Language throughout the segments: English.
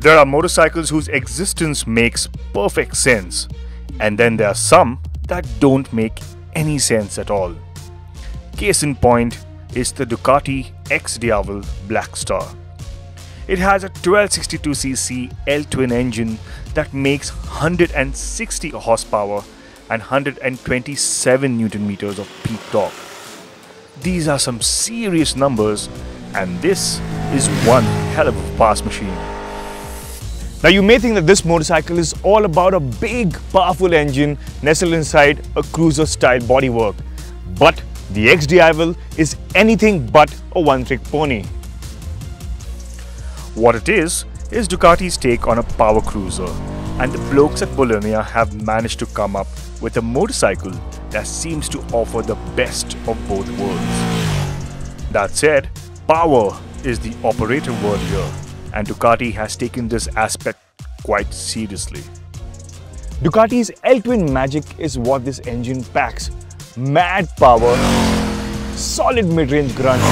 There are motorcycles whose existence makes perfect sense, and then there are some that don't make any sense at all. Case in point is the Ducati XDiavel Black Star. It has a 1262cc L-twin engine that makes 160 horsepower and 127 Newton meters of peak torque. These are some serious numbers, and this is one hell of a fast machine. Now you may think that this motorcycle is all about a big, powerful engine nestled inside a cruiser-style bodywork. But the XDiavel is anything but a one-trick pony. What it is Ducati's take on a power cruiser, and the blokes at Bologna have managed to come up with a motorcycle that seems to offer the best of both worlds. That said, power is the operative word here, and Ducati has taken this aspect quite seriously. Ducati's L-twin magic is what this engine packs. Mad power, solid mid-range grunts,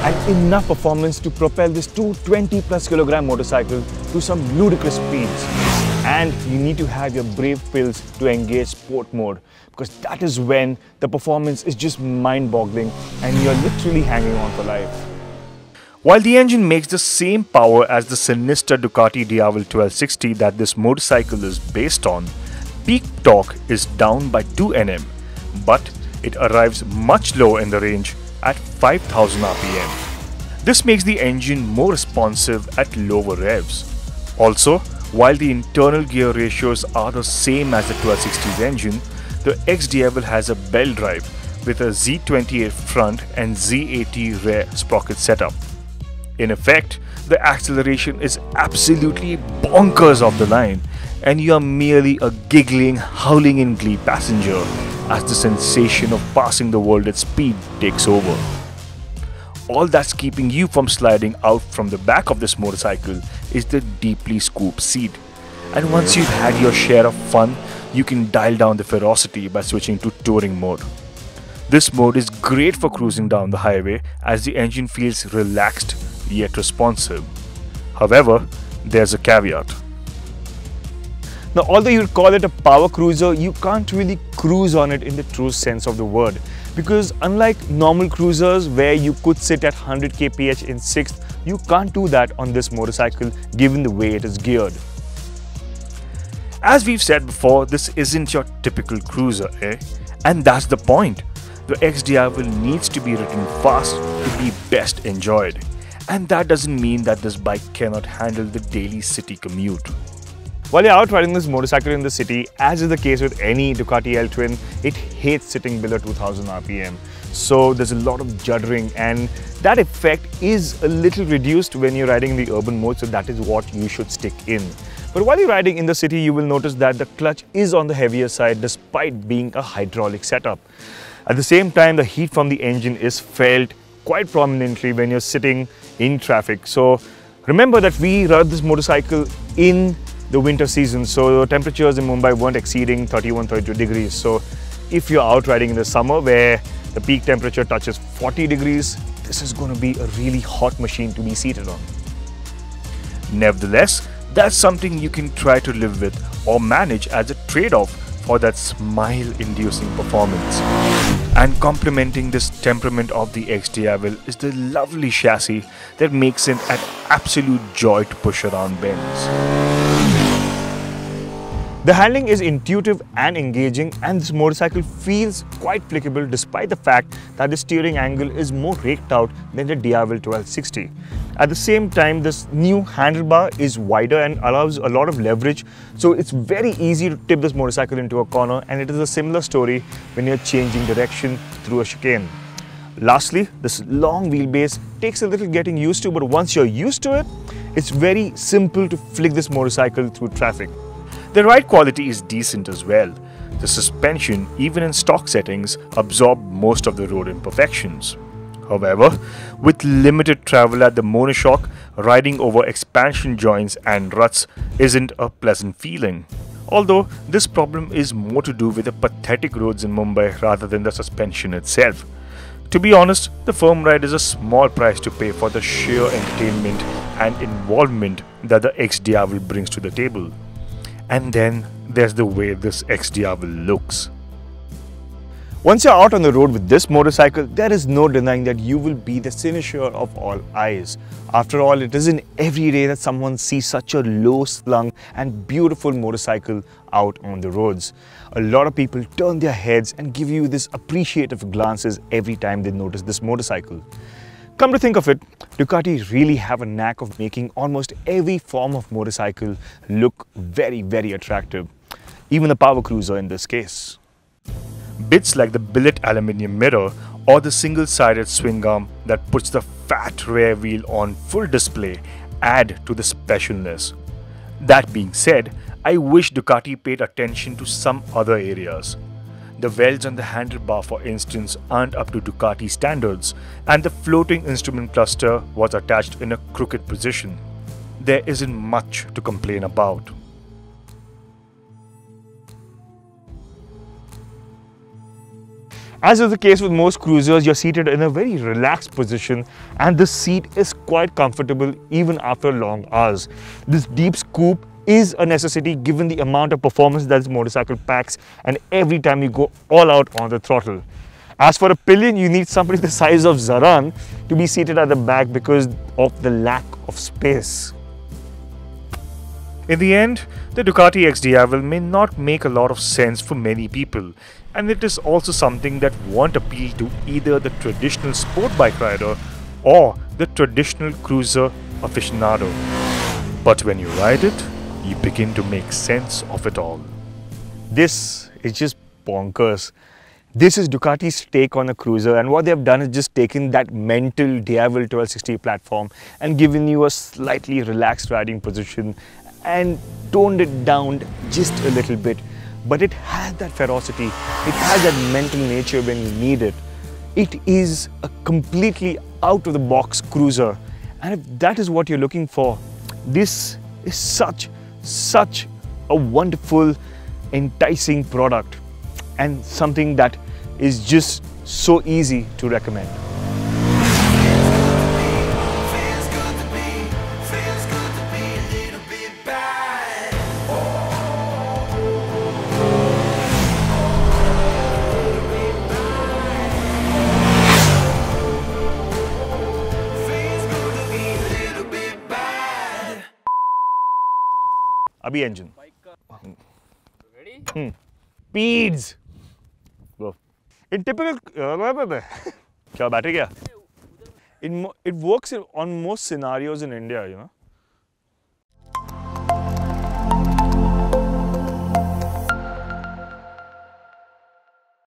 and enough performance to propel this 220+ kilogram motorcycle to some ludicrous speeds. And you need to have your brave pills to engage sport mode, because that is when the performance is just mind-boggling and you're literally hanging on for life. While the engine makes the same power as the sinister Ducati Diavel 1260 that this motorcycle is based on, peak torque is down by 2 Nm, but it arrives much lower in the range at 5000 rpm. This makes the engine more responsive at lower revs. Also, while the internal gear ratios are the same as the 1260's engine, the XDiavel has a belt drive with a Z28 front and Z80 rear sprocket setup. In effect, the acceleration is absolutely bonkers off the line, and you are merely a giggling, howling in glee passenger as the sensation of passing the world at speed takes over. All that's keeping you from sliding out from the back of this motorcycle is the deeply scooped seat. And once you've had your share of fun, you can dial down the ferocity by switching to touring mode. This mode is great for cruising down the highway as the engine feels relaxed yet responsive. However, there's a caveat. Now, although you'd call it a power cruiser, you can't really cruise on it in the true sense of the word, because unlike normal cruisers where you could sit at 100 kph in 6th, you can't do that on this motorcycle given the way it is geared. As we've said before, this isn't your typical cruiser, And that's the point. The XDiavel needs to be ridden fast to be best enjoyed. And that doesn't mean that this bike cannot handle the daily city commute. While you're out riding this motorcycle in the city, as is the case with any Ducati L-twin, it hates sitting below 2000 rpm. So there's a lot of juddering, and that effect is a little reduced when you're riding in the urban mode, so that is what you should stick in. But while you're riding in the city, you will notice that the clutch is on the heavier side despite being a hydraulic setup. At the same time, the heat from the engine is felt quite prominently when you're sitting in traffic. So remember that we rode this motorcycle in the winter season, so temperatures in Mumbai weren't exceeding 31-32 degrees. So if you're out riding in the summer where the peak temperature touches 40 degrees, this is going to be a really hot machine to be seated on. Nevertheless, that's something you can try to live with or manage as a trade-off for that smile-inducing performance. And complementing this temperament of the XDiavel is the lovely chassis that makes it an absolute joy to push around bends. The handling is intuitive and engaging, and this motorcycle feels quite flickable despite the fact that the steering angle is more raked out than the Diavel 1260. At the same time, this new handlebar is wider and allows a lot of leverage, so it's very easy to tip this motorcycle into a corner, and it is a similar story when you're changing direction through a chicane. Lastly, this long wheelbase takes a little getting used to, but once you're used to it, it's very simple to flick this motorcycle through traffic. The ride quality is decent as well. The suspension, even in stock settings, absorbs most of the road imperfections. However, with limited travel at the monoshock, riding over expansion joints and ruts isn't a pleasant feeling. Although this problem is more to do with the pathetic roads in Mumbai rather than the suspension itself. To be honest, the firm ride is a small price to pay for the sheer entertainment and involvement that the XDiavel brings to the table. And then there's the way this XDiavel looks. Once you're out on the road with this motorcycle, there is no denying that you will be the cynosure of all eyes. After all, it isn't every day that someone sees such a low-slung and beautiful motorcycle out on the roads. A lot of people turn their heads and give you this appreciative glances every time they notice this motorcycle. Come to think of it, Ducati really have a knack of making almost every form of motorcycle look very, very attractive. Even the power cruiser in this case. Bits like the billet aluminium mirror or the single-sided swing arm that puts the fat rear wheel on full display add to the specialness. That being said, I wish Ducati paid attention to some other areas. The welds on the handlebar, for instance, aren't up to Ducati standards, and the floating instrument cluster was attached in a crooked position. There isn't much to complain about. As is the case with most cruisers, you're seated in a very relaxed position and the seat is quite comfortable even after long hours. This deep scoop is a necessity given the amount of performance that this motorcycle packs and every time you go all out on the throttle. As for a pillion, you need somebody the size of Zaran to be seated at the back because of the lack of space. In the end, the Ducati XDiavel may not make a lot of sense for many people, and it is also something that won't appeal to either the traditional sport bike rider or the traditional cruiser aficionado. But when you ride it, you begin to make sense of it all. This is just bonkers. This is Ducati's take on a cruiser, and what they have done is just taken that mental Diavel 1260 platform and given you a slightly relaxed riding position and toned it down just a little bit. But it has that ferocity, it has that mental nature when you need it. It is a completely out-of-the-box cruiser, and if that is what you're looking for, this is such a wonderful, enticing product and something that is just so easy to recommend. Abhi engine. Ready? Speeds. Go. In typical, क्या battery क्या? It works on most scenarios in India, you know.